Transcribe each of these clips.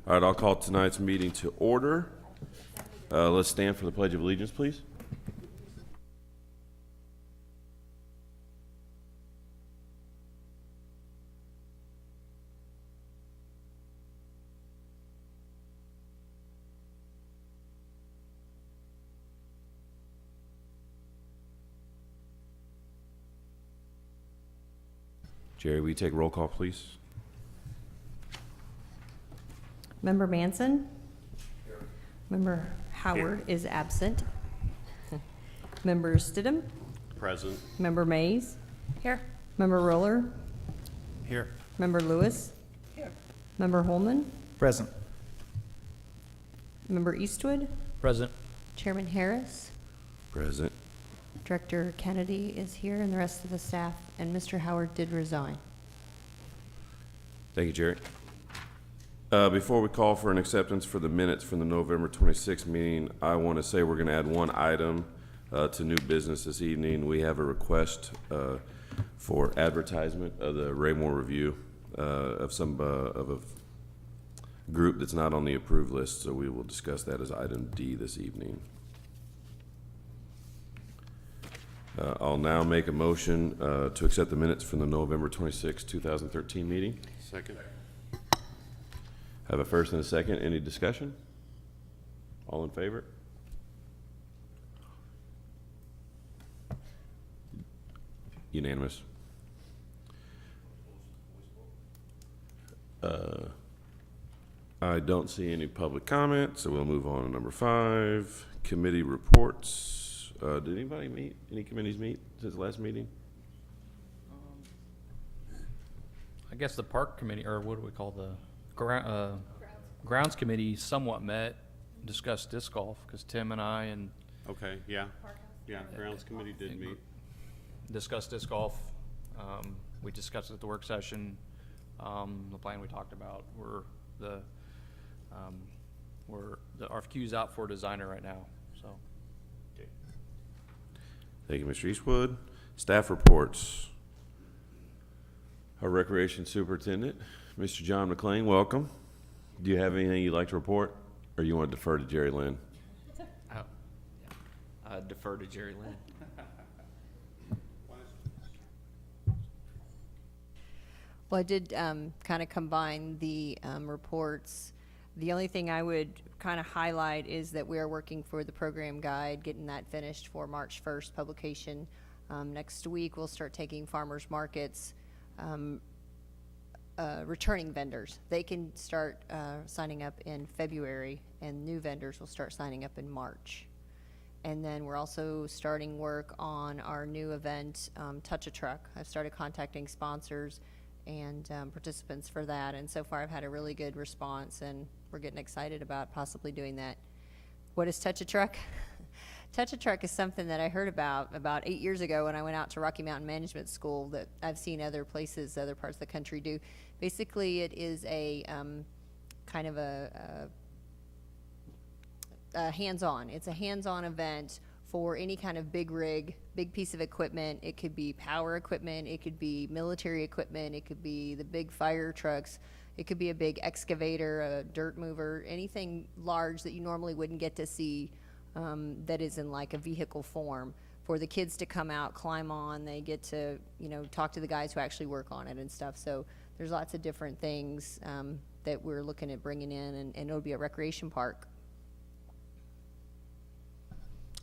All right, I'll call tonight's meeting to order. Let's stand for the Pledge of Allegiance, please. Jerry, will you take roll call, please? Member Manson? Here. Member Howard is absent. Member Stidham? Present. Member Mays? Here. Member Roller? Here. Member Lewis? Here. Member Holman? Present. Member Eastwood? Present. Chairman Harris? Present. Director Kennedy is here, and the rest of the staff, and Mr. Howard did resign. Thank you, Jerry. Before we call for an acceptance for the minutes from the November 26th meeting, I want to say we're going to add one item to new business this evening. We have a request for advertisement of the Raymore Review of a group that's not on the approved list, so we will discuss that as item D this evening. I'll now make a motion to accept the minutes from the November 26, 2013 meeting. Second. Have a first and a second. Any discussion? All in favor? Unanimous. I don't see any public comment, so we'll move on to number 5, committee reports. Did anybody meet? Any committees meet since the last meeting? I guess the park committee, or what do we call the grounds committee, somewhat met, discussed disc golf because Tim and I and Okay, yeah. Yeah, grounds committee did meet. discussed disc golf. We discussed it at the work session. The plan we talked about were the RFQ's out for a designer right now. So. Thank you, Mr. Eastwood. Staff reports. Our recreation superintendent, Mr. John McLean, welcome. Do you have anything you'd like to report, or you want to defer to Jerry Lynn? Defer to Jerry Lynn. Well, I did kind of combine the reports. The only thing I would kind of highlight is that we are working for the program guide, getting that finished for March 1st publication. Next week, we'll start taking farmers markets, returning vendors. They can start signing up in February, and new vendors will start signing up in March. And then we're also starting work on our new event, Touch a Truck. I've started contacting sponsors and participants for that, and so far I've had a really good response, and we're getting excited about possibly doing that. What is Touch a Truck? Touch a Truck is something that I heard about 8 years ago when I went out to Rocky Mountain Management School that I've seen other places, other parts of the country do. Basically, it is a kind of a hands-on. It's a hands-on event for any kind of big rig, big piece of equipment. It could be power equipment, it could be military equipment, it could be the big fire trucks, it could be a big excavator, a dirt mover, anything large that you normally wouldn't get to see that is in like a vehicle form. For the kids to come out, climb on, they get to, you know, talk to the guys who actually work on it and stuff. So there's lots of different things that we're looking at bringing in, and it'll be a recreation park.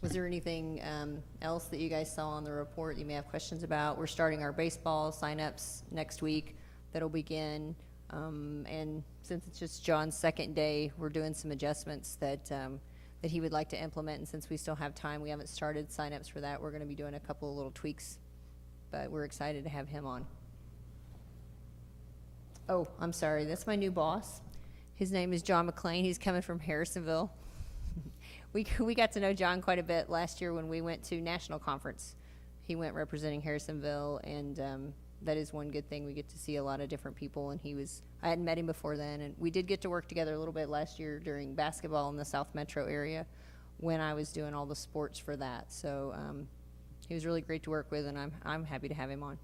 Was there anything else that you guys saw on the report you may have questions about? We're starting our baseball signups next week. That'll begin. And since it's just John's second day, we're doing some adjustments that he would like to implement. And since we still have time, we haven't started signups for that. We're going to be doing a couple of little tweaks, but we're excited to have him on. Oh, I'm sorry. That's my new boss. His name is John McLean. He's coming from Harrisonville. We got to know John quite a bit last year when we went to national conference. He went representing Harrisonville, and that is one good thing. We get to see a lot of different people, and I hadn't met him before then, and we did get to work together a little bit last year during basketball in the South Metro area when I was doing all the sports for that. So he was really great to work with, and I'm happy to have him on.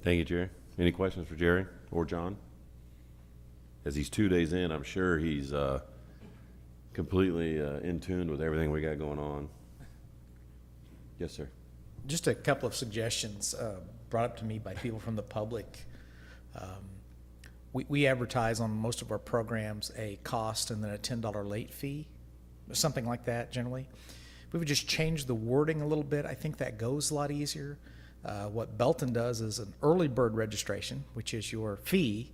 Thank you, Jerry. Any questions for Jerry or John? as he's 2 days in, I'm sure he's completely in tune with everything we got going on. Yes, sir. Just a couple of suggestions brought up to me by people from the public. We advertise on most of our programs a cost and then a $10 late fee, something like that generally. If we would just change the wording a little bit, I think that goes a lot easier. What Belton does is an early bird registration, which is your fee,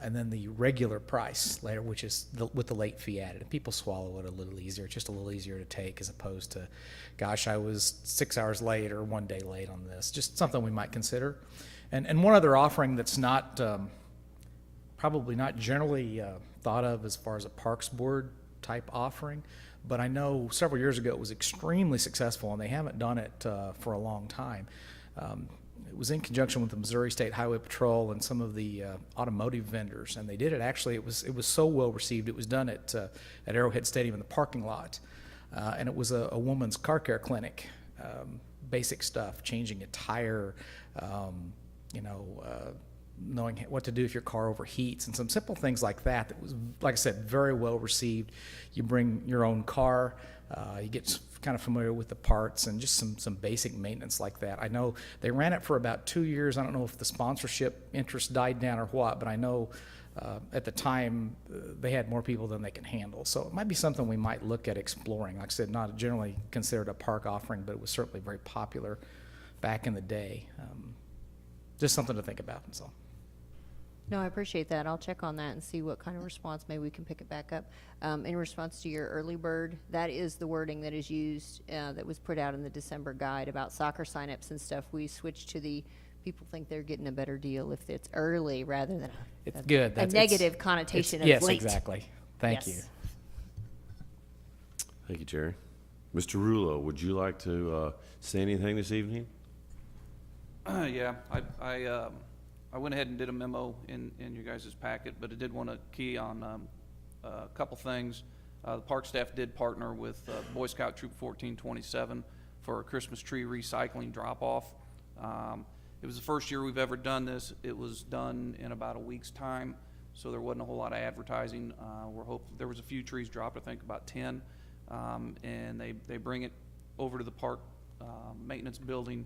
and then the regular price later, which is with the late fee added. And people swallow it a little easier. It's just a little easier to take as opposed to, gosh, I was 6 hours late or 1 day late on this. Just something we might consider. And one other offering that's not probably not generally thought of as far as a Parks Board type offering, but I know several years ago it was extremely successful, and they haven't done it for a long time. It was in conjunction with the Missouri State Highway Patrol and some of the automotive vendors, and they did it. Actually, it was so well received. It was done at Arrowhead Stadium in the parking lot, and it was a woman's car care clinic. Basic stuff, changing a tire, knowing what to do if your car overheats, and some simple things like that. That was, like I said, very well received. You bring your own car, you get kind of familiar with the parts, and just some basic maintenance like that. I know they ran it for about 2 years. I don't know if the sponsorship interest died down or what, but I know at the time they had more people than they can handle. So it might be something we might look at exploring. Like I said, not generally considered a park offering, but it was certainly very popular back in the day. Just something to think about, and so. No, I appreciate that. I'll check on that and see what kind of response. Maybe we can pick it back up. In response to your early bird, that is the wording that is used, that was put out in the December guide about soccer signups and stuff. We switched to the, people think they're getting a better deal if it's early rather than It's good. a negative connotation of yes, late. exactly. Thank Yes. you. Thank you, Jerry. Mr. Rulo, would you like to say anything this evening? Yeah, I went ahead and did a memo in your guys' packet, but I did want to key on a couple things. The park staff did partner with Boy Scout Troop 1427 for a Christmas tree recycling drop-off. It was the first year we've ever done this. It was done in about a week's time, so there wasn't a whole lot of advertising. There was a few trees dropped, I think about 10, and they bring it over to the park maintenance building.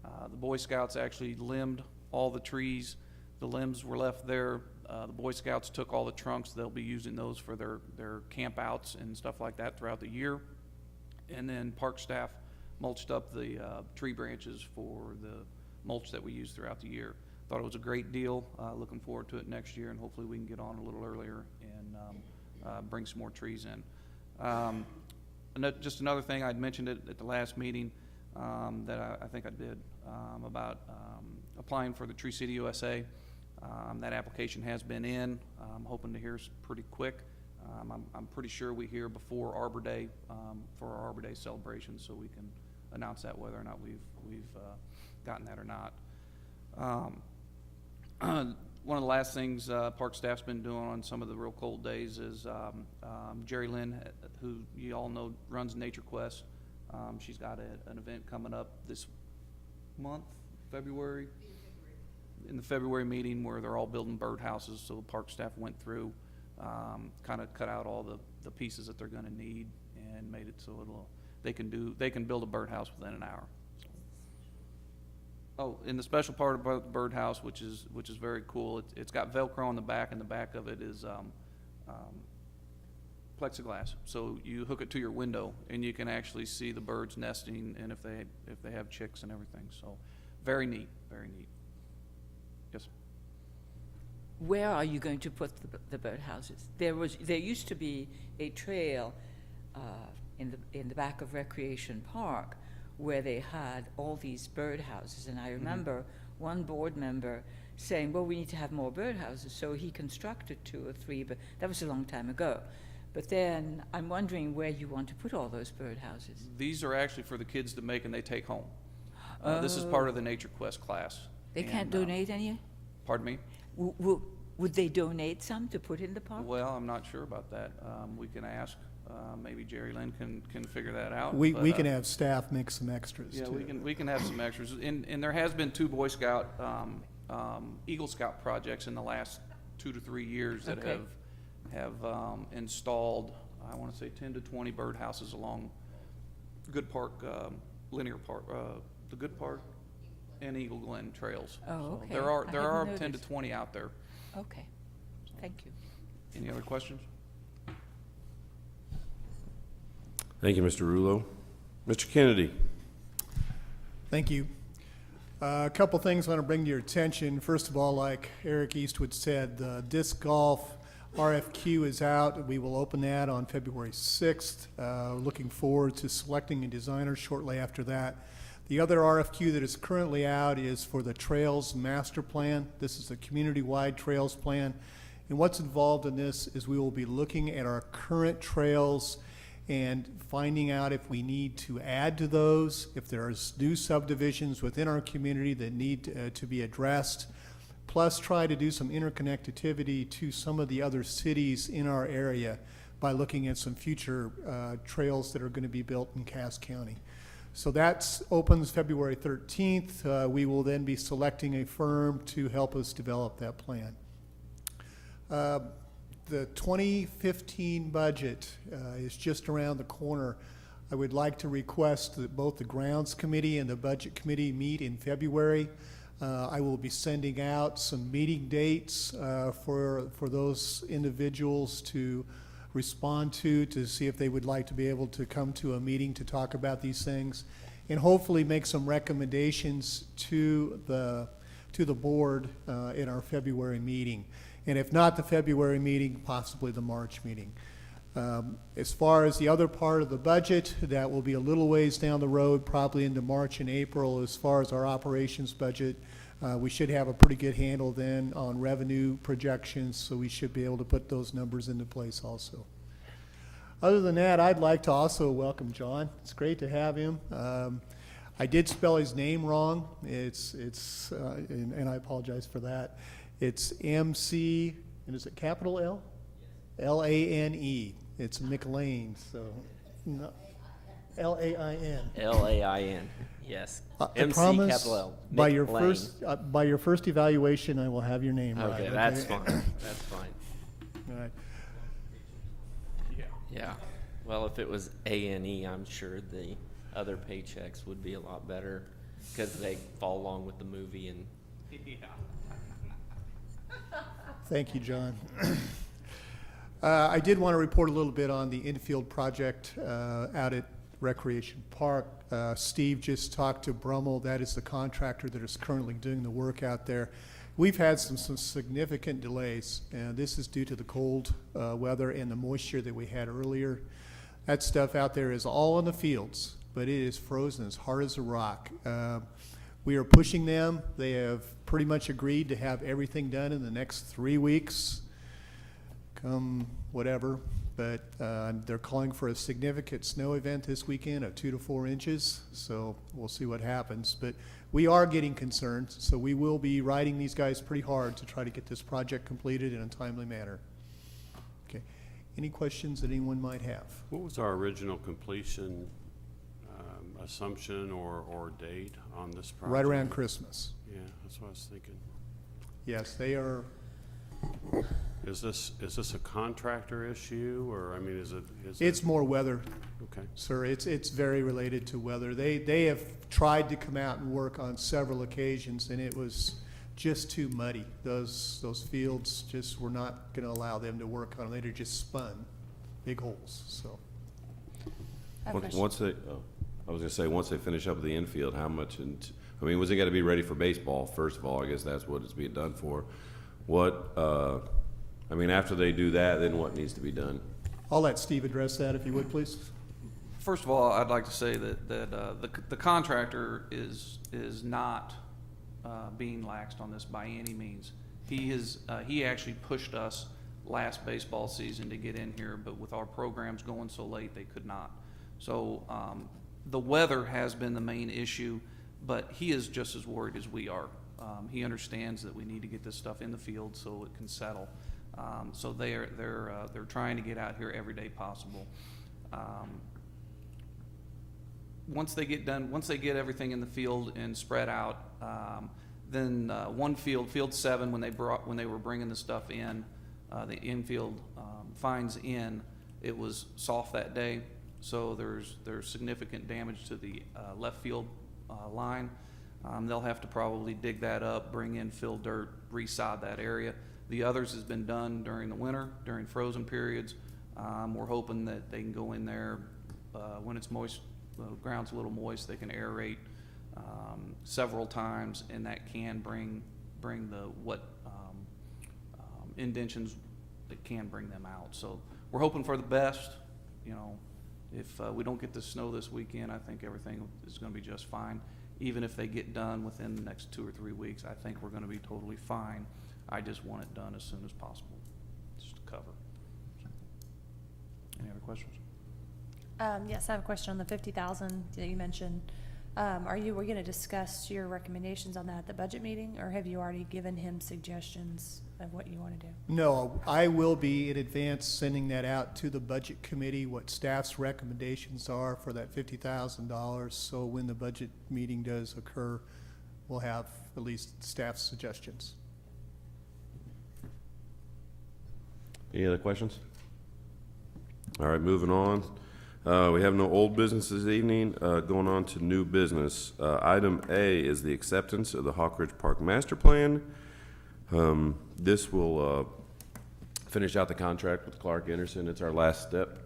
The Boy Scouts actually limbed all the trees. The limbs were left there. The Boy Scouts took all the trunks. They'll be using those for their camp outs and stuff like that throughout the year. And then park staff mulched up the tree branches for the mulch that we use throughout the year. Thought it was a great deal. Looking forward to it next year, and hopefully we can get on a little earlier and bring some more trees in. Just another thing, I'd mentioned it at the last meeting that I think I did about applying for the Tree City USA. That application has been in. I'm hoping to hear pretty quick. I'm pretty sure we hear before Arbor Day for our Arbor Day celebration, so we can announce that whether or not we've gotten that or not. One of the last things park staff's been doing on some of the real cold days is Jerry Lynn, who you all know runs Nature Quest. She's got an event coming up this month, February, in the February meeting where they're all building birdhouses. So the park staff went through, kind of cut out all the pieces that they're going to need and made it so they can build a birdhouse within an hour. Oh, and the special part about the birdhouse, which is very cool, it's got Velcro on the back, and the back of it is plexiglass. So you hook it to your window, and you can actually see the birds nesting, and if they have chicks and everything. So very neat, very neat. Yes. Where are you going to put the birdhouses? There used to be a trail in the back of Recreation Park where they had all these birdhouses, and I remember one board member saying, well, we need to have more birdhouses, so he constructed 2 or 3, but that was a long time ago. But then I'm wondering where you want to put all those birdhouses. These are actually for the kids to make and they take home. This is part of the Nature Quest class. They can't And, donate any? Pardon me? Would they donate some to put in the park? Well, I'm not sure about that. We can ask. Maybe Jerry Lynn can figure that out. We but, can have staff make some extras Yeah, too. we can have some extras. And there has been 2 Boy Scout, Eagle Scout projects in the last 2 to 3 years that Okay. have installed, I want to say 10 to 20 birdhouses along Good Park, Linear Park, the Good Park and Eagle Glen trails. Oh, So okay. There are, I there hadn't are 10 to noticed. 20 out there. Okay, thank you. Any other questions? Thank you, Mr. Rulo. Mr. Kennedy? Thank you. A couple things I want to bring to your attention. First of all, like Eric Eastwood said, the disc golf RFQ is out. We will open that on February 6th. Looking forward to selecting a designer shortly after that. The other RFQ that is currently out is for the Trails Master Plan. This is a community-wide trails plan. And what's involved in this is we will be looking at our current trails and finding out if we need to add to those, if there's new subdivisions within our community that need to be addressed, plus try to do some interconnectivity to some of the other cities in our area by looking at some future trails that are going to be built in Cass County. So that opens February 13th. We will then be selecting a firm to help us develop that plan. The 2015 budget is just around the corner. I would like to request that both the Grounds Committee and the Budget Committee meet in February. I will be sending out some meeting dates for those individuals to respond to see if they would like to be able to come to a meeting to talk about these things, and hopefully make some recommendations to the board in our February meeting. And if not the February meeting, possibly the March meeting. As far as the other part of the budget, that will be a little ways down the road, probably into March and April. As far as our operations budget, we should have a pretty good handle then on revenue projections, so we should be able to put those numbers into place also. Other than that, I'd like to also welcome John. It's great to have him. I did spell his name wrong. And I apologize for that. It's MC, and is it capital L? L-A-N-E. It's McLean, so, no, L-A-I-N. L-A-I-N, yes. I MC promise capital L. by Nick your Lane. by your first evaluation, I will have your name right. Okay, that's fine, that's fine. All right. Yeah, well, if it was A-N-E, I'm sure the other paychecks would be a lot better, because they fall along with the movie and. Thank you, John. I did want to report a little bit on the infield project out at Recreation Park. Steve just talked to Brummel. That is the contractor that is currently doing the work out there. We've had some significant delays, and this is due to the cold weather and the moisture that we had earlier. That stuff out there is all in the fields, but it is frozen as hard as a rock. We are pushing them. They have pretty much agreed to have everything done in the next 3 weeks, come whatever. But they're calling for a significant snow event this weekend of 2 to 4 inches. So we'll see what happens. But we are getting concerned. So we will be riding these guys pretty hard to try to get this project completed in a timely manner. Okay. Any questions that anyone might have? What was our original completion assumption or date on this project? Right around Christmas. Yeah, that's what I was thinking. Yes, they are. Is this a contractor issue, or, I mean, is it? It's more weather, Okay. sir. It's very related to weather. They have tried to come out and work on several occasions, and it was just too muddy. Those fields just were not going to allow them to work on them. They just spun big holes. So Once they, I was gonna say, once they finish up the infield, how much, I mean, was it gotta be ready for baseball, first of all? I guess that's what it's being done for. What, I mean, after they do that, then what needs to be done? I'll let Steve address that if you would, please. First of all, I'd like to say that the contractor is not being laxed on this by any means. He actually pushed us last baseball season to get in here, but with our programs going so late, they could not. So the weather has been the main issue, but he is just as worried as we are. He understands that we need to get this stuff in the field so it can settle. So they're trying to get out here every day possible. Once they get done, once they get everything in the field and spread out, Then one field, Field 7, when they were bringing the stuff in, the infield fines in, it was soft that day, so there's significant damage to the left field line. They'll have to probably dig that up, bring in fill dirt, resod that area. The others has been done during the winter, during frozen periods. We're hoping that they can go in there when it's moist, the ground's a little moist, they can aerate several times, and that can bring the indentions, that can bring them out. So we're hoping for the best. You know, if we don't get the snow this weekend, I think everything is going to be just fine. Even if they get done within the next 2 or 3 weeks, I think we're going to be totally fine. I just want it done as soon as possible, just to cover. Any other questions? Yes, I have a question on the 50,000 that you mentioned. We're going to discuss your recommendations on that at the budget meeting, or have you already given him suggestions of what you want to do? No, I will be in advance sending that out to the budget committee, what staff's recommendations are for that $50,000. So when the budget meeting does occur, we'll have at least staff's suggestions. Any other questions? All right, moving on. We have no old business this evening. Going on to new business. Item A is the acceptance of the Hawk Ridge Park Master Plan. This will finish out the contract with Clark Anderson. It's our last step.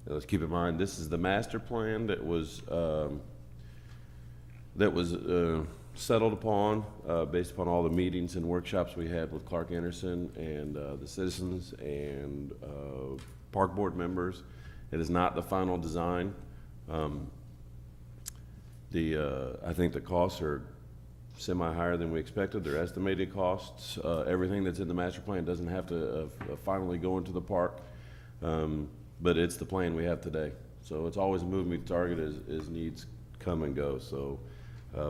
Let's keep in mind, this is the master plan that was settled upon based upon all the meetings and workshops we had with Clark Anderson and the citizens and park board members. It is not the final design. I think the costs are semi-higher than we expected. They're estimated costs. Everything that's in the master plan doesn't have to finally go into the park, but it's the plan we have today. So it's always a moving target as needs come and go. So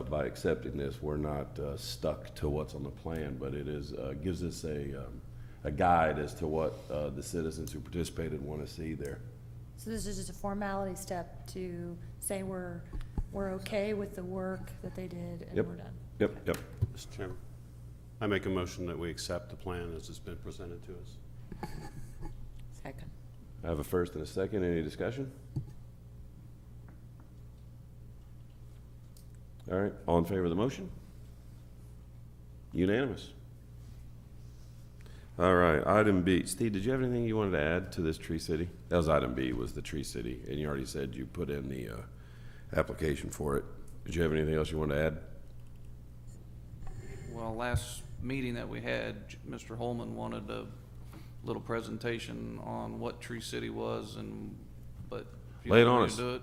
by accepting this, we're not stuck to what's on the plan, but it is gives us a guide as to what the citizens who participated want to see there. So this is just a formality step to say we're okay with the work that they did and Yep. we're done. Yep. Mr. Chairman, I make a motion that we accept the plan as it's been presented to us. Second. I have a first and a second. Any discussion? All right, all in favor of the motion? Unanimous. All right, item B. Steve, did you have anything you wanted to add to this Tree City? That was item B, was the Tree City, and you already said you put in the application for it. Did you have anything else you wanted to add? Well, last meeting that we had, Mr. Holman wanted a little presentation on what Tree City was, but if you Lay it want on me us. to do it.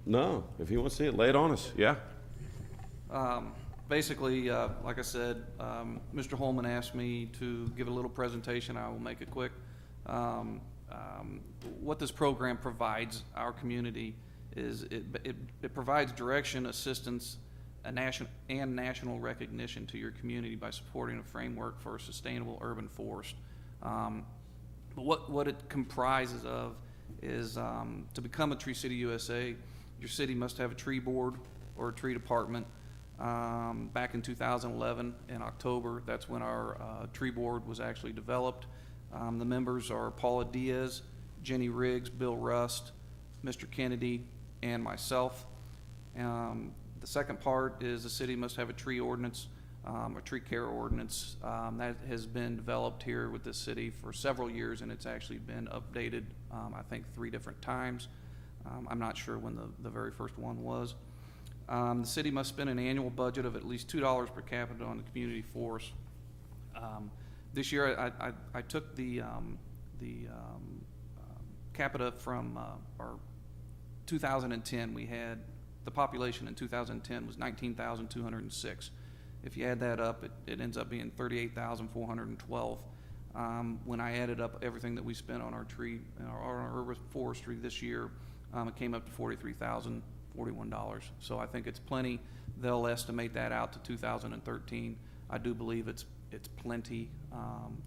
No, if you want to see it, lay it on us, yeah. Basically, like I said, Mr. Holman asked me to give a little presentation. I will make it quick. What this program provides our community is it provides direction, assistance, and national recognition to your community by supporting a framework for a sustainable urban forest. But what it comprises of is to become a Tree City USA, your city must have a tree board or a tree department. Back in 2011, in October, that's when our tree board was actually developed. The members are Paula Diaz, Jenny Riggs, Bill Rust, Mr. Kennedy, and myself. The second part is the city must have a tree ordinance, a tree care ordinance. That has been developed here with this city for several years, and it's actually been updated, I think, 3 different times. I'm not sure when the very first one was. The city must spend an annual budget of at least $2 per capita on the community forest. This year, I took the capita from our 2010. We had the population in 2010 was 19,206. If you add that up, it ends up being 38,412. When I added up everything that we spent on our tree, on our urban forestry this year, it came up to $43,041. So I think it's plenty. They'll estimate that out to 2013. I do believe it's plenty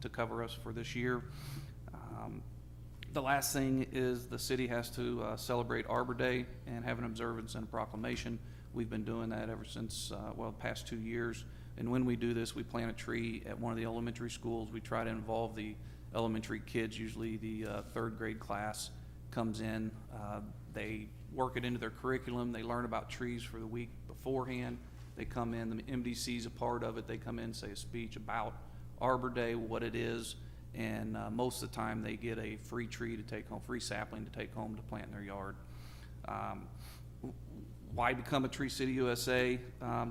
to cover us for this year. The last thing is the city has to celebrate Arbor Day and have an observance and a proclamation. We've been doing that ever since, well, the past 2 years. And when we do this, we plant a tree at one of the elementary schools. We try to involve the elementary kids, usually the third grade class comes in. They work it into their curriculum. They learn about trees for the week beforehand. They come in, the MDC's a part of it. They come in, say a speech about Arbor Day, what it is, and most of the time they get a free tree to take home, free sapling to take home to plant in their yard. Why become a Tree City USA?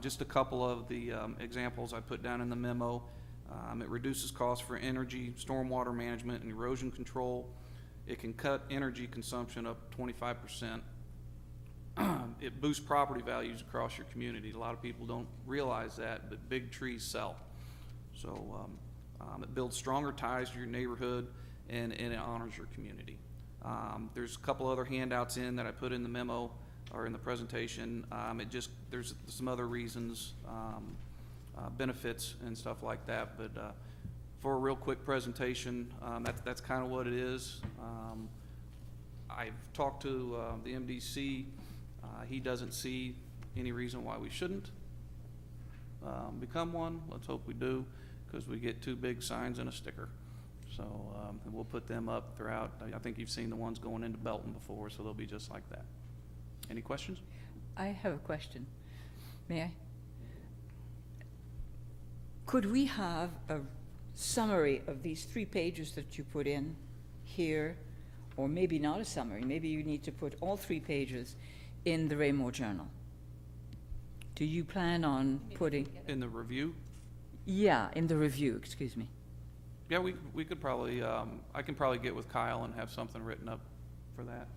Just a couple of the examples I put down in the memo. It reduces costs for energy, stormwater management, and erosion control. It can cut energy consumption up 25%. It boosts property values across your community. A lot of people don't realize that, but big trees sell. So it builds stronger ties to your neighborhood, and it honors your community. There's a couple other handouts in that I put in the memo or in the presentation. There's some other reasons, benefits and stuff like that, but for a real quick presentation, that's kind of what it is. I've talked to the MDC. He doesn't see any reason why we shouldn't become one. Let's hope we do, because we get 2 big signs and a sticker. So and we'll put them up throughout. I think you've seen the ones going into Belton before, so they'll be just like that. Any questions? I have a question. May I? Could we have a summary of these 3 pages that you put in here, or maybe not a summary? Maybe you need to put all 3 pages in the Raymore Journal. Do you plan on putting? In the review? Yeah, in the review, excuse me. Yeah, we could probably, I can probably get with Kyle and have something written up for that.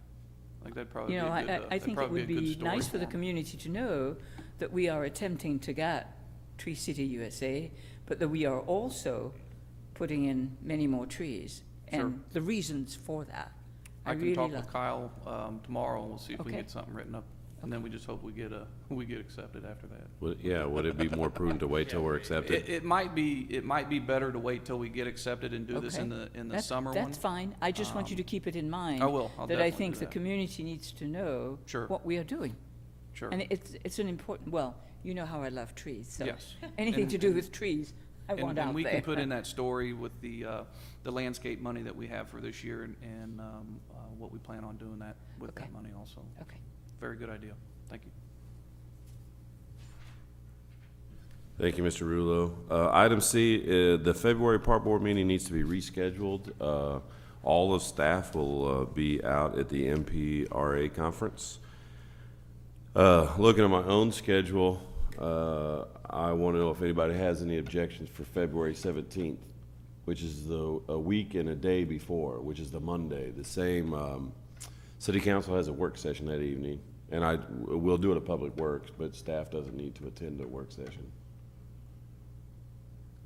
Like that'd probably You be know, a good, I that'd think it probably would be a good be story nice for the him. community to know that we are attempting to get Tree City USA, but that we are also putting in many more trees, Sure. and the reasons for that. I can really talk like- with Kyle tomorrow, and we'll see if we Okay. can get something written up. And then we just hope we get accepted after that. Would it be more prudent to wait till we're accepted? It might be better to wait till we get accepted and do this in Okay. the That's- summer one. That's fine. I just want you to keep it in mind. I will. I'll That I definitely think do the that. community needs to know Sure. what we are doing. Sure. And it's an important, well, you know how I love trees, so Yes. anything And- to do with trees, I want out And we there. can put in that story with the landscape money that we have for this year and what we plan on doing that with that Okay. money also. Okay. Very good idea. Thank you. Thank you, Mr. Rulo. Item C, the February Park Board meeting needs to be rescheduled. All of staff will be out at the MPRA conference. Looking at my own schedule, I want to know if anybody has any objections for February 17th, which is a week and a day before, which is the Monday. The same, City Council has a work session that evening, and we'll do it at Public Works, but staff doesn't need to attend a work session.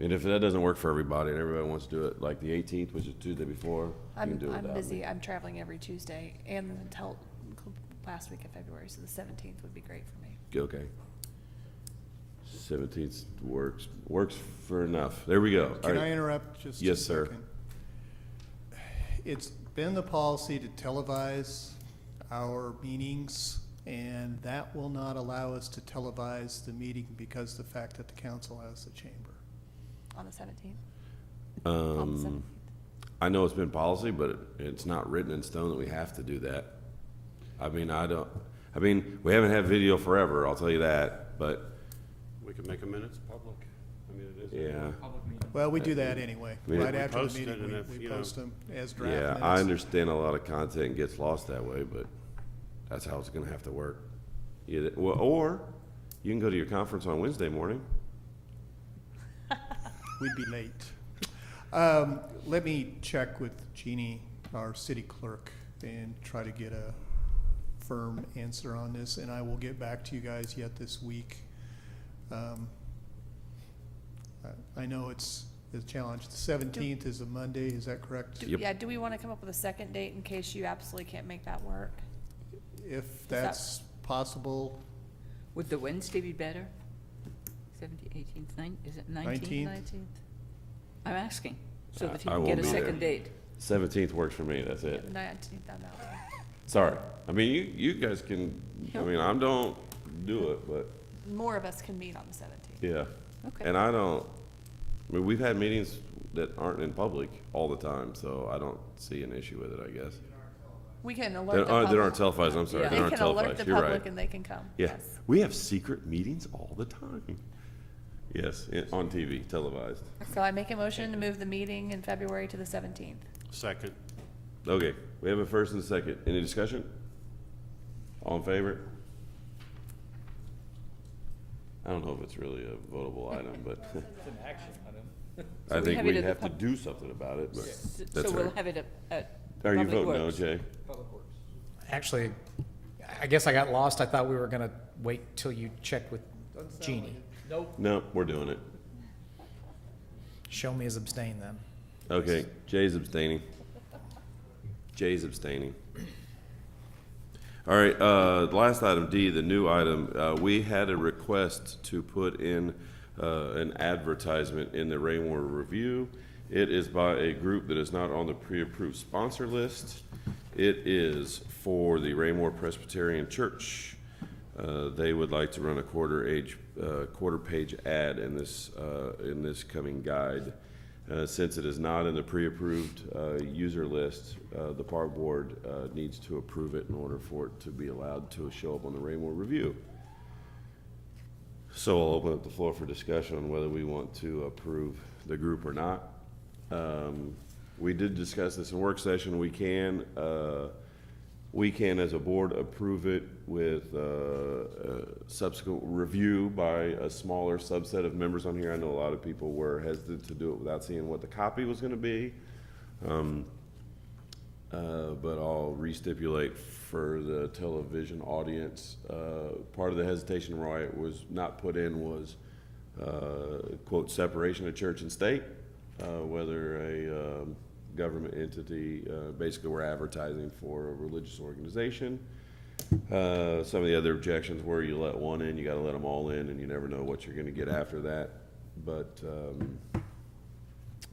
And if that doesn't work for everybody, and everybody wants to do it like the 18th, which is Tuesday before, you can do it I'm without busy. me. I'm traveling every Tuesday and until last week of February, so the 17th would be great for me. Okay. 17th works for enough. There we go. All Can right. I interrupt just a Yes, sir. second? It's been the policy to televise our meetings, and that will not allow us to televise the meeting because of the fact that the council has the chamber. On the 17th? On the 17th. I know it's been policy, but it's not written in stone that we have to do that. I mean, we haven't had video forever, I'll tell you that, but We can make a minutes public. I mean, it is. yeah. Well, we do that anyway. We- Right We after the post it, meeting, and if, we you know- post them as draft Yeah, minutes. I understand a lot of content gets lost that way, but that's how it's gonna have to work. Or you can go to your conference on Wednesday morning. We'd be late. Let me check with Jeannie, our city clerk, and try to get a firm answer on this, and I will get back to you guys yet this week. I know it's a challenge. The 17th is a Monday, is that correct? Yep. Yeah, do we want to come up with a second date in case you absolutely can't make that work? If that's possible, Would the Wednesday be better? 17th, 18th, is it 19th? 19th? I'm asking, so that he I can won't get a be there. second date. 17th works for me, that's Yeah, it. the 19th, I'm out. Sorry. I mean, you guys can, I mean, do it, but, More of us can meet on the 17th. yeah. Okay. And I mean, we've had meetings that aren't in public all the time, so I don't see an issue with it, I guess. We can They alert the public. aren't televised, I'm sorry, Yeah. they They aren't can alert televised, the you're right. public and they can come. Yeah, Yes. we have secret meetings all the time. Yes, on TV, televised. So I make a motion to move the meeting in February to the 17th. Second. Okay, we have a first and a second. Any discussion? All in favor? I don't know if it's really a votable item, but It's an action item. I we think have it we at the have to pub- do something about it, but So that's we'll right. have it at Are you Public voting no, Works. Jay? Public Works. Actually, I guess I got lost. I thought we were gonna wait till you checked with Jeannie. No, we're doing it. Show me as abstain then. Okay, Jay's abstaining. Jay's abstaining. All right, last item, D, the new item. We had a request to put in an advertisement in the Raymore Review. It is by a group that is not on the pre-approved sponsor list. It is for the Raymore Presbyterian Church. They would like to run a quarter-page ad in this coming guide. Since it is not in the pre-approved user list, the park board needs to approve it in order for it to be allowed to show up on the Raymore Review. So I'll open up the floor for discussion on whether we want to approve the group or not. We did discuss this in work session. We can, as a board, approve it with subsequent review by a smaller subset of members on here. I know a lot of people were hesitant to do it without seeing what the copy was gonna be. But I'll re-stipulate for the television audience, part of the hesitation Roy was not put in was, quote, separation of church and state, whether a government entity, basically we're advertising for a religious organization. Some of the other objections were you let one in, you gotta let them all in, and you never know what you're gonna get after that. But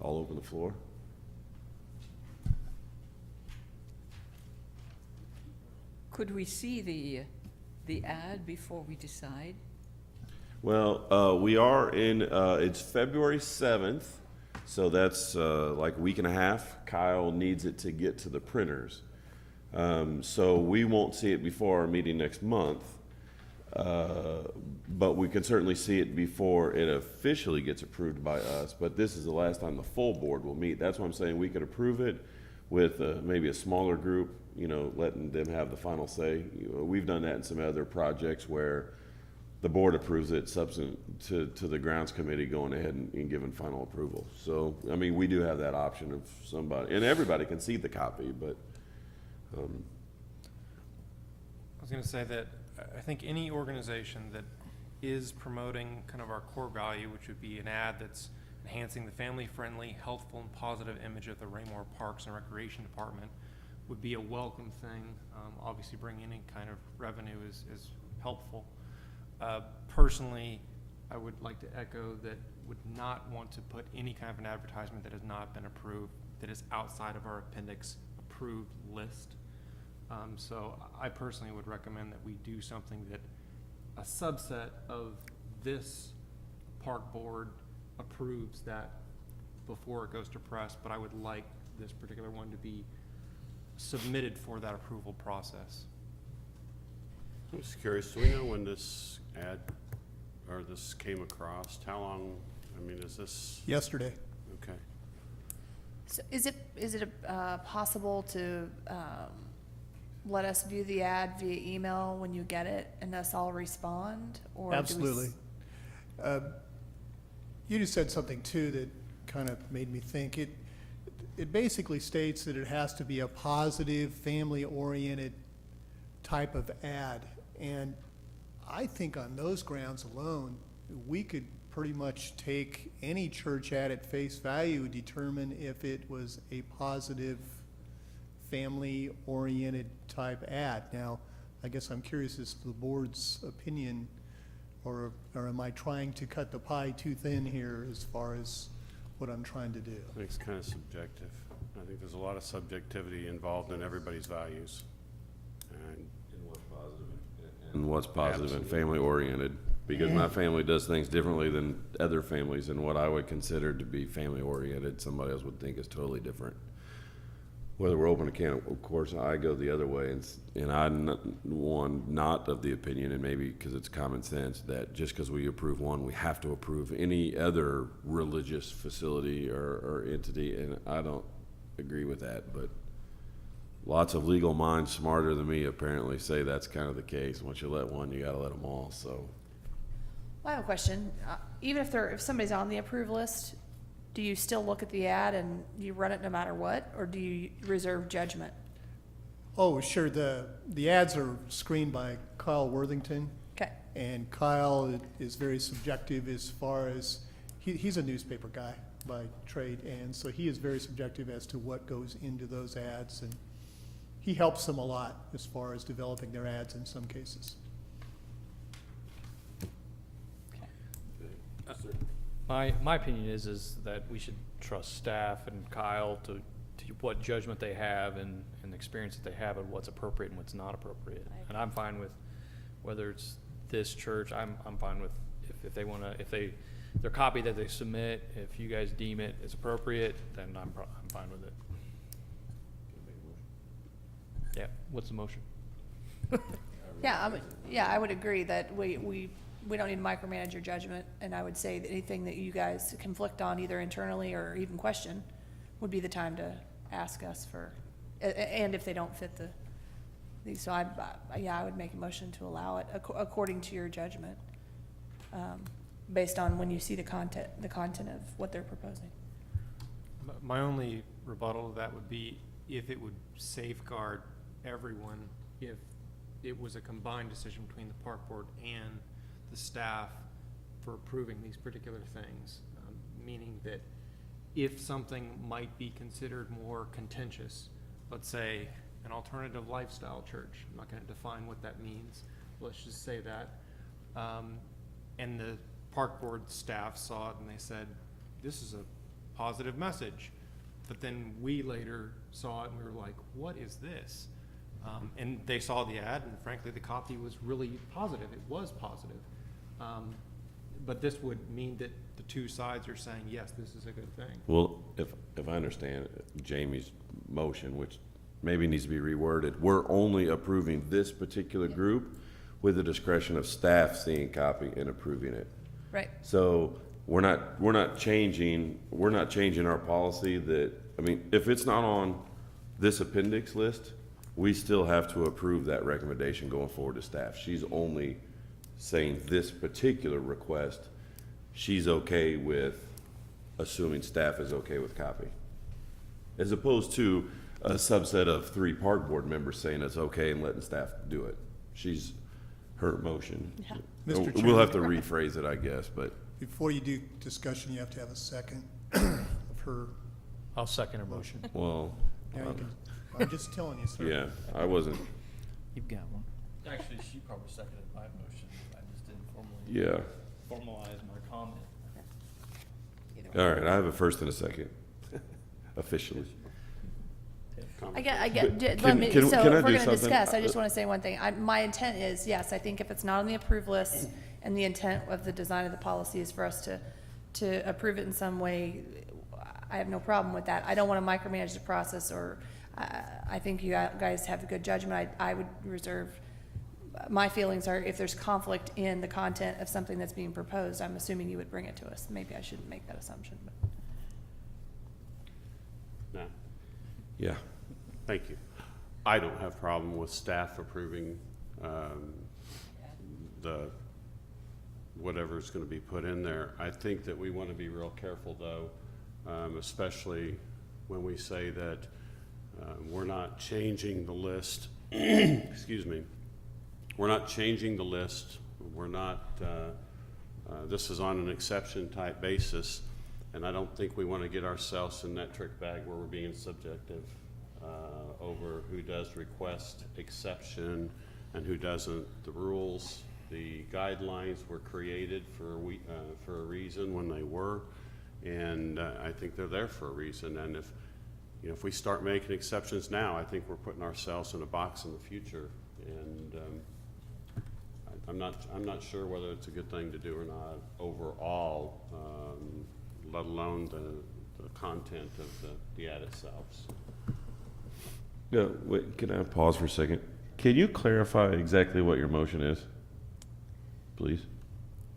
I'll open the floor. Could we see the ad before we decide? Well, we are in, it's February 7th, so that's like a week and a half. Kyle needs it to get to the printers. So we won't see it before our meeting next month, but we can certainly see it before it officially gets approved by us. But this is the last time the full board will meet. That's why I'm saying we could approve it with maybe a smaller group, you know, letting them have the final say. We've done that in some other projects where the board approves it subsequent to the grounds committee going ahead and giving final approval. So, I mean, we do have that option of somebody, and everybody can see the copy, but, I was going to say that I think any organization that is promoting kind of our core value, which would be an ad that's enhancing the family-friendly, healthful, and positive image of the Raymore Parks and Recreation Department, would be a welcome thing. Obviously, bringing any kind of revenue is helpful. Personally, I would like to echo that would not want to put any kind of an advertisement that has not been approved, that is outside of our appendix approved list. So I personally would recommend that we do something that a subset of this park board approves that before it goes to press, but I would like this particular one to be submitted for that approval process. I'm just curious, do we know when this ad, or this came across? How long, I mean, is this, Yesterday. okay. So is it possible to let us view the ad via email when you get it and us all respond? Or do we Absolutely. You just said something too that kind of made me think. It basically states that it has to be a positive, family-oriented type of ad. And I think on those grounds alone, we could pretty much take any church ad at face value, determine if it was a positive, family-oriented type ad. Now, I guess I'm curious as to the board's opinion, or am I trying to cut the pie too thin here as far as what I'm trying to do? I think it's kind of subjective. I think there's a lot of subjectivity involved in everybody's values. And in what's positive and what's positive and family oriented, because my family does things differently than other families, and what I would consider to be family oriented, somebody else would think is totally different. Whether we're open to can, of course, I go the other way, and I'm not of the opinion, and maybe because it's common sense, that just because we approve one, we have to approve any other religious facility or entity, and I don't agree with that, but lots of legal minds smarter than me apparently say that's kind of the case. Once you let one, you gotta let them all, so. I have a question. Even if somebody's on the approved list, do you still look at the ad and you run it no matter what, or do you reserve judgment? Oh, sure, the ads are screened by Kyle Worthington, Okay, and Kyle is very subjective as far as, he's a newspaper guy by trade, and so he is very subjective as to what goes into those ads, and he helps them a lot as far as developing their ads in some cases. My opinion is that we should trust staff and Kyle to what judgment they have and the experience that they have and what's appropriate and what's not appropriate. And I'm fine with whether it's this church, I'm fine with if they wanna, their copy that they submit, if you guys deem it as appropriate, then I'm fine with it. Yeah, what's the motion? yeah, I would agree that we don't need to micromanage your judgment, and I would say that anything that you guys conflict on, either internally or even question, would be the time to ask us for, and if they don't fit these, so I would make a motion to allow it according to your judgment, based on when you see the content of what they're proposing. My only rebuttal to that would be if it would safeguard everyone, if it was a combined decision between the park board and the staff for approving these particular things, meaning that if something might be considered more contentious, let's say an alternative lifestyle church, I'm not going to define what that means, let's just say that, and the park board staff saw it and they said, this is a positive message, but then we later saw it and we were like, what is this? And they saw the ad, and frankly, the copy was really positive. It was positive. But this would mean that the two sides are saying, yes, this is a good thing. Well, if I understand Jamie's motion, which maybe needs to be reworded, we're only approving this particular group with the discretion of staff seeing copy and approving it. Right. So we're not changing our policy that, I mean, if it's not on this appendix list, we still have to approve that recommendation going forward to staff. She's only saying this particular request, she's okay with, assuming staff is okay with copy. As opposed to a subset of 3 park board members saying it's okay and letting staff do it. She's her motion. Yeah. Mr. We'll have to Chairman. rephrase it, I guess, but Before you do discussion, you have to have a second of her. I'll second her motion. well, Now you can, I'm just telling you, sir. yeah, I wasn't, You've got one. Actually, she probably seconded my motion. I just didn't formally yeah. formalize my comment. All right, I have a first and a second, officially. I get, Can- let me, can- so can I if we're do gonna something? discuss, I just wanna say one thing. My intent is, yes, I think if it's not on the approved list, and the intent of the design of the policy is for us to approve it in some way, I have no problem with that. I don't wanna micromanage the process, or, I think you guys have a good judgment. I would reserve, my feelings are, if there's conflict in the content of something that's being proposed, I'm assuming you would bring it to us. Maybe I shouldn't make that assumption, but. No, Yeah. thank you. I don't have a problem with staff approving whatever's going to be put in there. I think that we want to be real careful, though, especially when we say that we're not changing the list. Excuse me. We're not changing the list. We're not, this is on an exception type basis, and I don't think we want to get ourselves in that trick bag where we're being subjective over who does request exception and who doesn't. The rules, the guidelines were created for a reason when they were, and I think they're there for a reason. And if we start making exceptions now, I think we're putting ourselves in a box in the future. And I'm not sure whether it's a good thing to do or not overall, let alone the content of the ad itself. Yeah, wait, can I pause for a second? Can you clarify exactly what your motion is, please?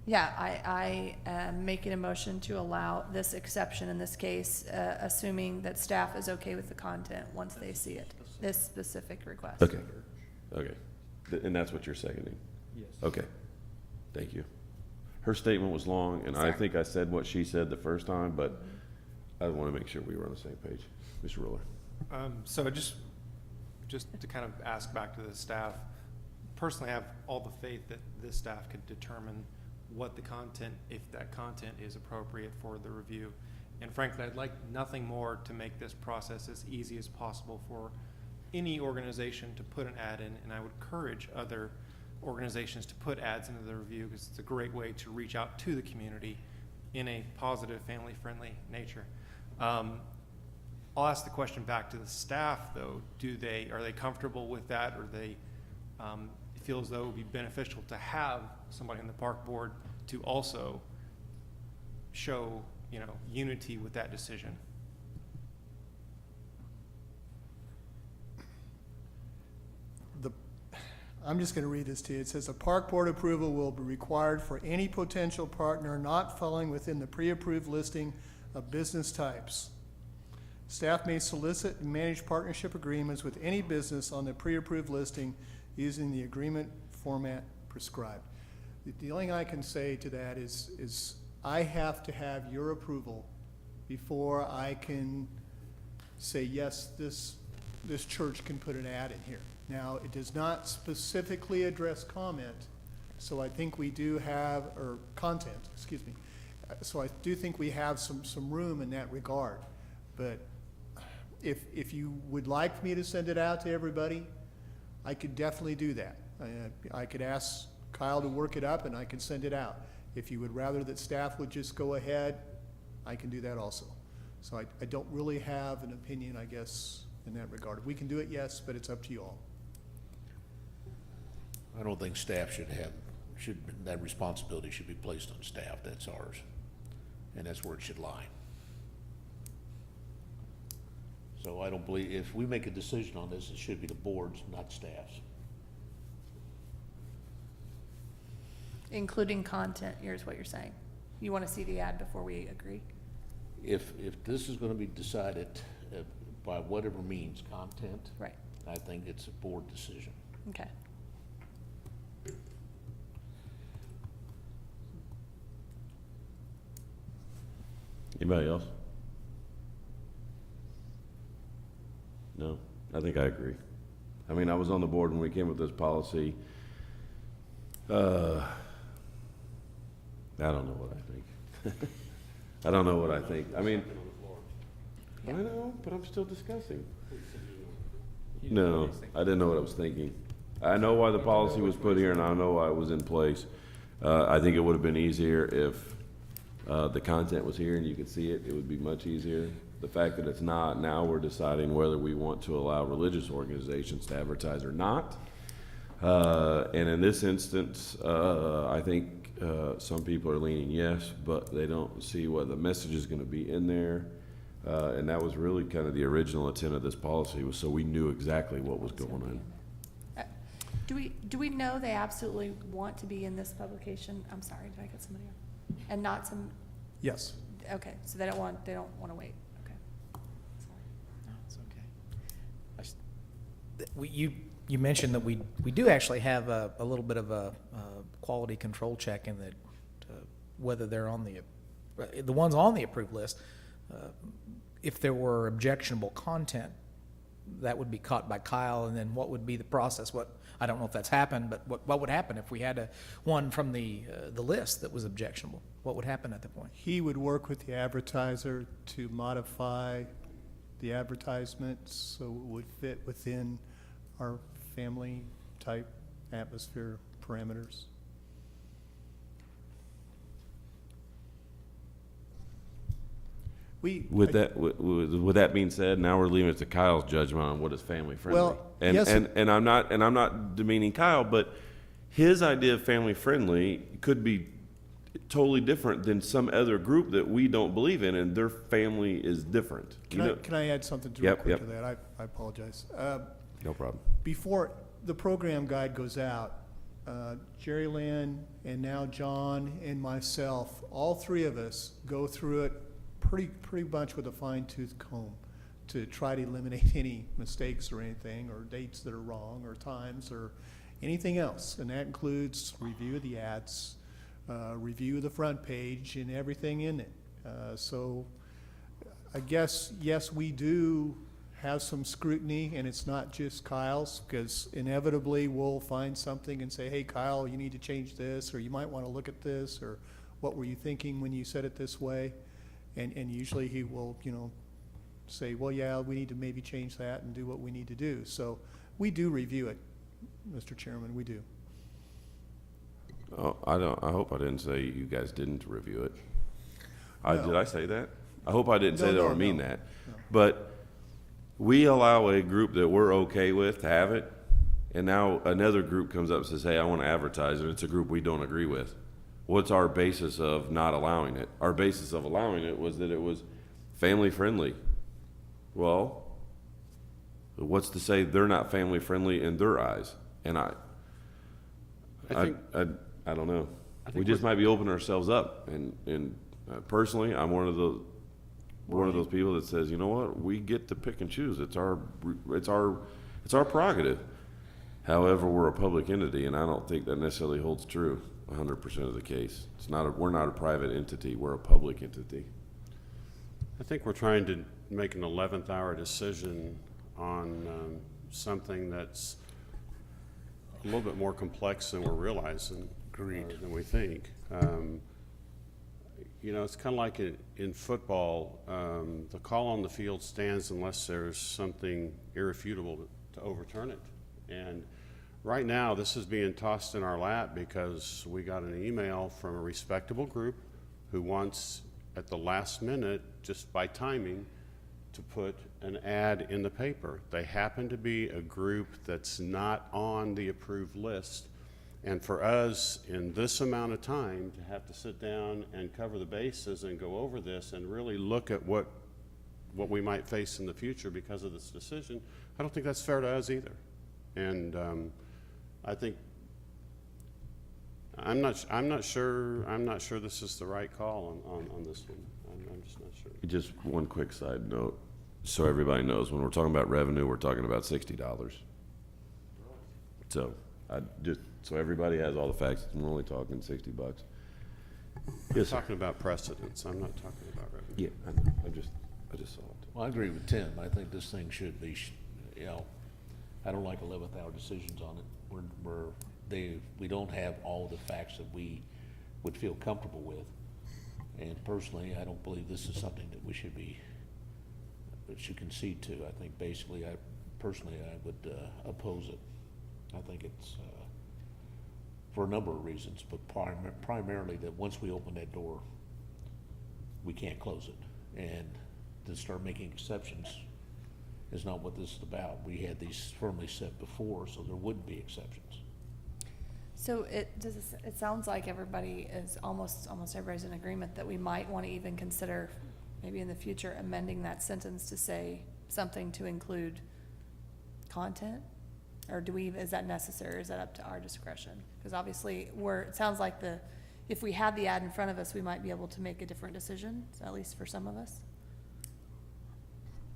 Yeah, I am making a motion to allow this exception in this case, assuming that staff is okay with the content once they see it, this specific request. Okay, okay. And that's what you're seconding? Yes. Okay, thank you. Her statement was long, and I Sorry. think I said what she said the first time, but I want to make sure we were on the same page. Mr. Ruler. So just to kind of ask back to the staff, personally, I have all the faith that this staff could determine what the content, if that content is appropriate for the review. And frankly, I'd like nothing more to make this process as easy as possible for any organization to put an ad in, and I would encourage other organizations to put ads into the review because it's a great way to reach out to the community in a positive, family-friendly nature. I'll ask the question back to the staff, though. Are they comfortable with that, or they feel as though it would be beneficial to have somebody on the park board to also show, unity with that decision? I'm just going to read this to you. It says, "A park board approval will be required for any potential partner not falling within the pre-approved listing of business types. Staff may solicit and manage partnership agreements with any business on the pre-approved listing using the agreement format prescribed." The only thing I can say to that is I have to have your approval before I can say, yes, this church can put an ad in here. Now, it does not specifically address comment, so I think we do have, or content, excuse me. So I do think we have some room in that regard. But if you would like me to send it out to everybody, I could definitely do that. I could ask Kyle to work it up and I could send it out. If you would rather that staff would just go ahead, I can do that also. So I don't really have an opinion, I guess, in that regard. We can do it, yes, but it's up to you all. I don't think staff that responsibility should be placed on staff. That's ours. And that's where it should lie. So I don't believe, if we make a decision on this, it should be the board's, not staff's. Including content, here's what you're saying. You want to see the ad before we agree? If this is gonna be decided by whatever means, content, Right, I think it's a board decision. okay. Anybody else? No, I think I agree. I mean, I was on the board when we came with this policy. I don't know what I think. I don't know what I think. I mean, I know, but I'm still discussing. No, I didn't know what I was thinking. I know why the policy was put here, and I know why it was in place. I think it would have been easier if the content was here and you could see it. It would be much easier. The fact that it's not, now we're deciding whether we want to allow religious organizations to advertise or not. And in this instance, I think some people are leaning yes, but they don't see what the message is going to be in there. And that was really kind of the original intent of this policy, was so we knew exactly what was going on. Do we know they absolutely want to be in this publication? I'm sorry, did I get somebody else? And not some, Yes. okay, so they don't want to wait, okay. Sorry. No, it's okay. You mentioned that we do actually have a little bit of a quality control check in that whether they're on the ones on the approved list, if there were objectionable content, that would be caught by Kyle, and then what would be the process? I don't know if that's happened, but what would happen if we had one from the list that was objectionable? What would happen at that point? He would work with the advertiser to modify the advertisement so it would fit within our family-type atmosphere parameters. With that being said, now we're leaving it to Kyle's judgment on what is family friendly. Well, and, yes. and I'm not demeaning Kyle, but his idea of family-friendly could be totally different than some other group that we don't believe in, and their family is different. Can I add something real Yep, quick yep. to that? I apologize. No problem. Before the program guide goes out, Jerry Lynn and now John and myself, all three of us go through it pretty much with a fine-tooth comb to try to eliminate any mistakes or anything, or dates that are wrong, or times, or anything else. And that includes review of the ads, review of the front page, and everything in it. So I guess, yes, we do have some scrutiny, and it's not just Kyle's, because inevitably we'll find something and say, hey, Kyle, you need to change this, or you might want to look at this, or what were you thinking when you said it this way? And usually he will, say, well, yeah, we need to maybe change that and do what we need to do. So we do review it, Mr. Chairman, we do. Oh, I hope I didn't say you guys didn't review it. No. Did I say that? I hope I didn't say that No, or mean no. that. No. But we allow a group that we're okay with to have it, and now another group comes up and says, hey, I want to advertise it. It's a group we don't agree with. What's our basis of not allowing it? Our basis of allowing it was that it was family friendly. Well, what's to say they're not family friendly in their eyes? And I don't know. We just might be opening ourselves up. And personally, I'm one of those people that says, you know what, we get to pick and choose. It's our prerogative. However, we're a public entity, and I don't think that necessarily holds true 100% of the case. We're not a private entity. We're a public entity. I think we're trying to make an 11th hour decision on something that's a little bit more complex than we're realizing. Agreed. Than we think. It's kind of like in football, the call on the field stands unless there's something irrefutable to overturn it. And right now, this is being tossed in our lap because we got an email from a respectable group who wants, at the last minute, just by timing, to put an ad in the paper. They happen to be a group that's not on the approved list. And for us, in this amount of time, to have to sit down and cover the bases and go over this and really look at what we might face in the future because of this decision, I don't think that's fair to us either. And I think I'm not sure this is the right call on this one. I'm just not sure. Just one quick side note, so everybody knows, when we're talking about revenue, we're talking about $60. So, so everybody has all the facts, we're only talking $60. I'm Yes, sir. talking about precedents. I'm not talking about revenue. Yeah, I know. I just saw it. Well, I agree with Tim. I think this thing should be, I don't like 11th hour decisions on it. We don't have all the facts that we would feel comfortable with. And personally, I don't believe this is something that we should concede to. I think basically, I would oppose it. I think it's, for a number of reasons, but primarily that once we open that door, we can't close it. And to start making exceptions is not what this is about. We had these firmly set before, so there wouldn't be exceptions. So it sounds like everybody is almost everybody's in agreement that we might want to even consider maybe in the future amending that sentence to say something to include content? Or is that necessary, or is that up to our discretion? Because obviously it sounds like if we had the ad in front of us, we might be able to make a different decision, at least for some of us.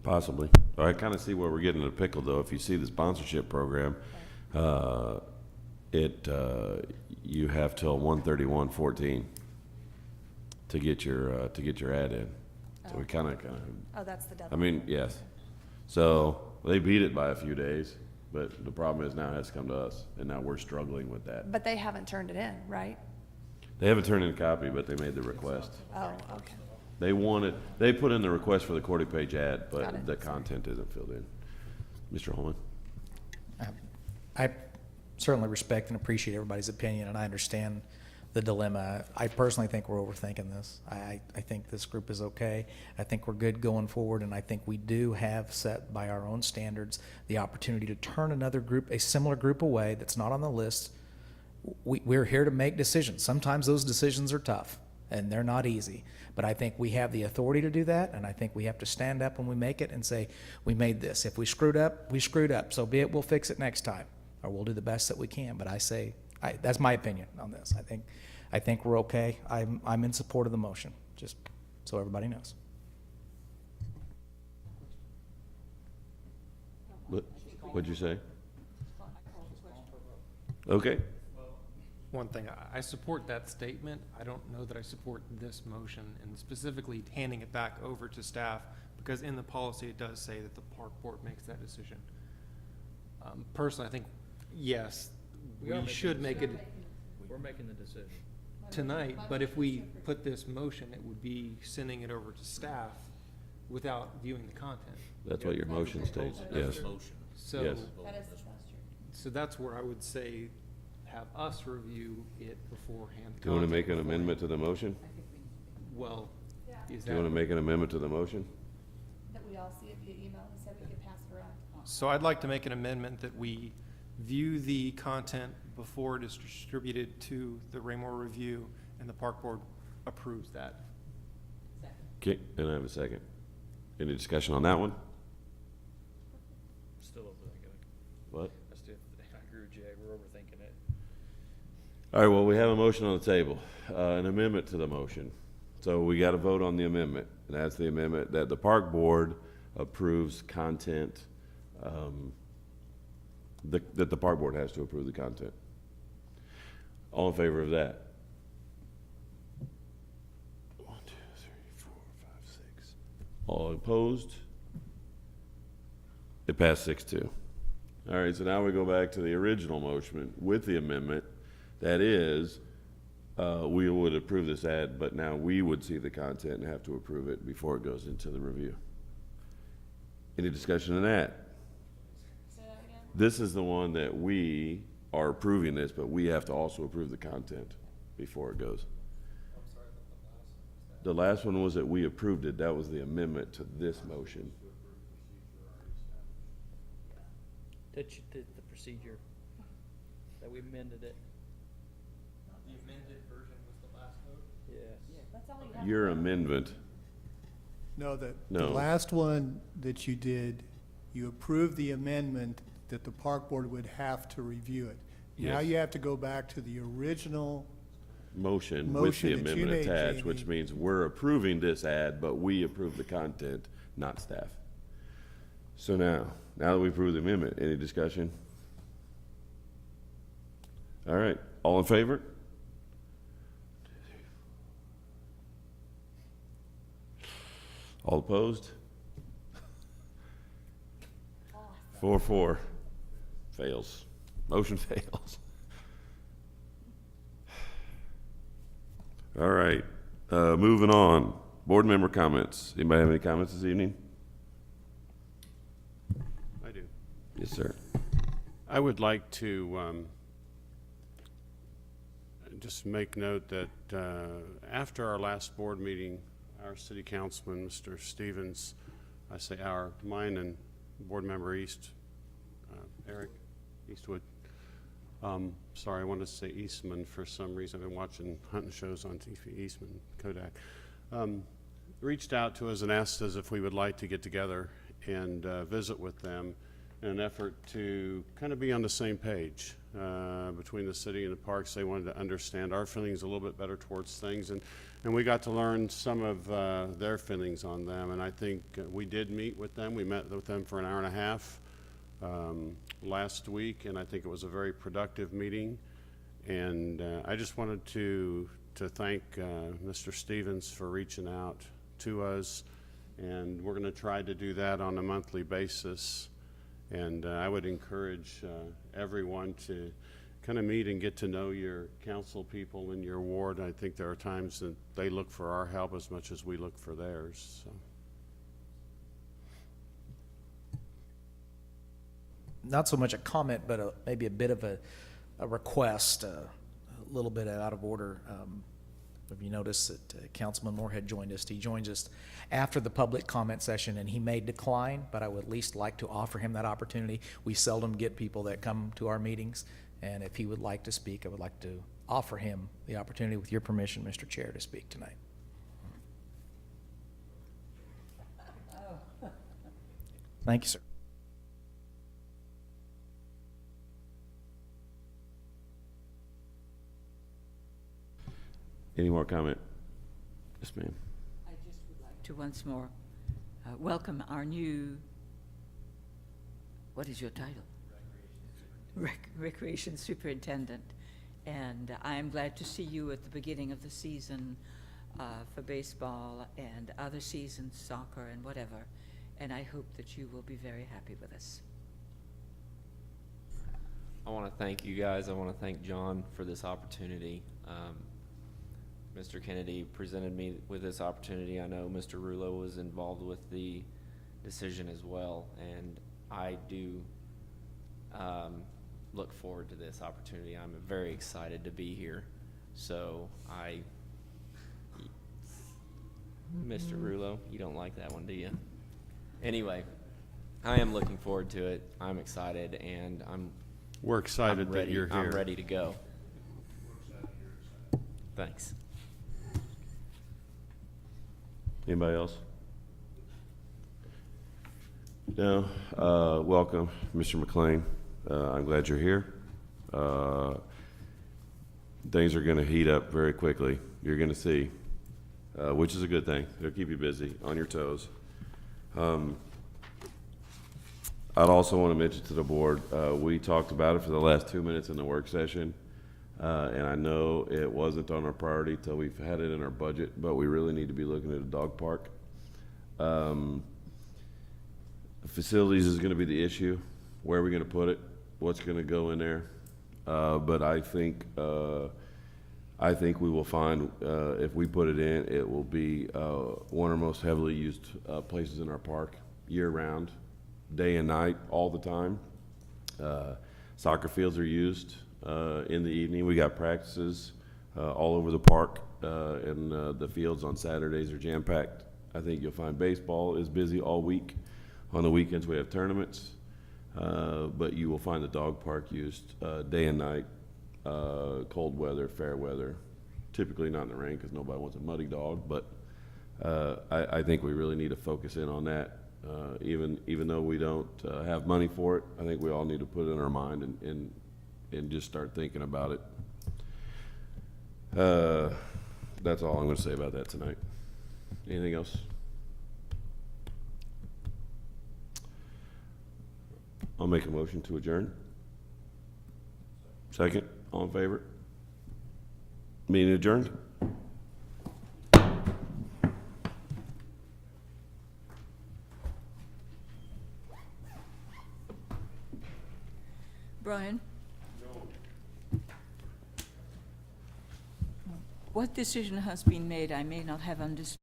Possibly. I kind of see where we're getting in a pickle, though. If you see the sponsorship program, you have till 1/31/14 to get your ad in. So we kind of. Oh, that's the deadline. I mean, yes. So they beat it by a few days, but the problem is now it has to come to us, and now we're struggling with that. But they haven't turned it in, right? They haven't turned in a copy, but they made the request. Oh, okay. They put in the request for the 40-page ad, Got but it. the content isn't filled in. Mr. Holman? I certainly respect and appreciate everybody's opinion, and I understand the dilemma. I personally think we're overthinking this. I think this group is okay. I think we're good going forward, and I think we do have set by our own standards the opportunity to turn another group, a similar group away that's not on the list, we're here to make decisions. Sometimes those decisions are tough, and they're not easy. But I think we have the authority to do that, and I think we have to stand up when we make it and say, we made this. If we screwed up, we screwed up. So be it, we'll fix it next time, or we'll do the best that we can. But that's my opinion on this. I think we're okay. I'm in support of the motion, just so everybody knows. What'd you say? Okay. One thing, I support that statement. I don't know that I support this motion and specifically handing it back over to staff, because in the policy, it does say that the park board makes that decision. Personally, I think, yes, we should make it We're making the decision. tonight, but if we put this motion, it would be sending it over to staff without viewing the content. That's what your motion states, yes. So, Yes. so that's where I would say, have us review it beforehand. Do you want to make an amendment to the motion? Well, is Do you want to that, make an amendment to the motion? That we all see it via email, he said we could pass it around. so I'd like to make an amendment that we view the content before it is distributed to the Raymore Review, and the park board approves that. Okay, and I have a second. Any discussion on that one? Still overthinking it. What? I agree with Jay, we're overthinking it. All right, well, we have a motion on the table, an amendment to the motion. So we got to vote on the amendment, and that's the amendment that the park board approves content, that the park board has to approve the content. All in favor of that? 1, 2, 3, 4, 5, 6. All opposed? It passed 6-2. All right, so now we go back to the original motion with the amendment. That is, we would approve this ad, but now we would see the content and have to approve it before it goes into the review. Any discussion on that? Say that again? This is the one that we are approving this, but we have to also approve the content before it goes. The last one was that we approved it. That was the amendment to this motion. That you did the procedure, that we amended it. The amended version was the last vote? Yes. That's all you have. Your amendment, No, the No. last one that you did, you approved the amendment that the park board would have to review it. Now Yes. you have to go back to the original, motion with the Motion that you amendment made, attached, which Jamie. means we're approving this ad, but we approve the content, not staff. So now that we approve the amendment, any discussion? All right, all in favor? All opposed? 4-4. Fails. Motion fails. All right, moving on. Board member comments. Anybody have any comments this evening? I do. Yes, sir. I would like to just make note that after our last board meeting, our city councilman, Mr. Stevens, I say our, mine and board member Eric Eastwood, sorry, I wanted to say Eastman for some reason. I've been watching hunting shows on TV, Eastman, Kodak. Reached out to us and asked us if we would like to get together and visit with them in an effort to kind of be on the same page between the city and the parks. They wanted to understand our feelings a little bit better towards things, and we got to learn some of their feelings on them. And I think we did meet with them. We met with them for an hour and a half last week, and I think it was a very productive meeting. And I just wanted to thank Mr. Stevens for reaching out to us, and we're going to try to do that on a monthly basis. And I would encourage everyone to kind of meet and get to know your council people in your ward. I think there are times that they look for our help as much as we look for theirs. So. Not so much a comment, but maybe a bit of a request, a little bit out of order. Have you noticed that Councilman Moorhead joined us? He joins us after the public comment session, and he may decline, but I would at least like to offer him that opportunity. We seldom get people that come to our meetings, And if he would like to speak, I would like to offer him the opportunity, with your permission, Mr. Chair, to speak tonight. Thank you, sir. Any more comment? Yes, ma'am. I just would like to once more welcome our new, what is your title? Recreation Superintendent. And I am glad to see you at the beginning of the season for baseball and other seasons, soccer and whatever. And I hope that you will be very happy with us. I want to thank you guys. I want to thank John for this opportunity. Mr. Kennedy presented me with this opportunity. I know Mr. Rulo was involved with the decision as well, and I do look forward to this opportunity. I'm very excited to be here. So Mr. Rulo, you don't like that one, do you? Anyway, I am looking forward to it. I'm excited, and We're excited that you're here. I'm ready to go. Thanks. Anybody else? No. Welcome, Mr. McLean. I'm glad you're here. Things are going to heat up very quickly. You're going to see, which is a good thing. They'll keep you busy, on your toes. I'd also want to mention to the board, we talked about it for the last 2 minutes in the work session. And I know it wasn't on our priority till we've had it in our budget, but we really need to be looking at a dog park. Facilities is going to be the issue. Where are we going to put it? What's going to go in there? But I think we will find, if we put it in, it will be one of our most heavily used places in our park, year-round, day and night, all the time. Soccer fields are used in the evening. We got practices all over the park, and the fields on Saturdays are jam-packed. I think you'll find baseball is busy all week. On the weekends, we have tournaments, but you will find the dog park used day and night, cold weather, fair weather, typically not in the rain because nobody wants a muddy dog, but I think we really need to focus in on that. Even though we don't have money for it, I think we all need to put it in our mind and just start thinking about it. That's all I'm going to say about that tonight. Anything else? I'll make a motion to adjourn. Second, all in favor? Meeting adjourned. Brian? What decision has been made? I may not have understood.